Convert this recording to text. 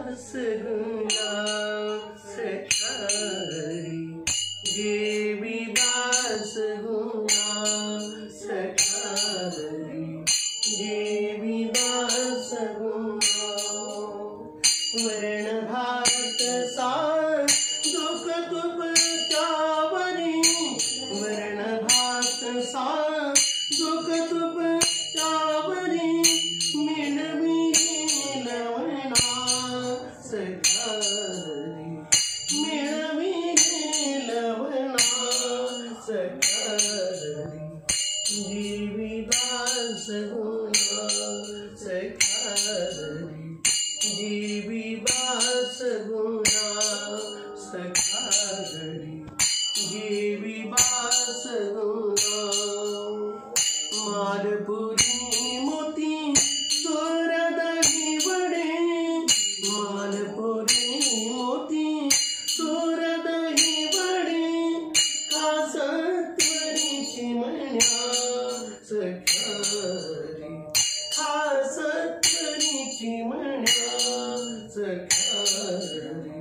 गुणा सखारी देवीदास गुणा सखारी देवीदास गुणा वर्ण भात सा दुख तुप चावरी वर्ण भात सा दुख तुप चावरी मिल मिलवना सखारी मिल मिलवना सखारी देवीदास गुणा सखारी देवीदास गुणा सखारी देवीदास गुणा मालपुरी मोती चोर दही बड़े मालपुरी मोती चोर दही बड़े खासत्वरी चिमण्या सखारी खासत्वरी चिमण्या सखारी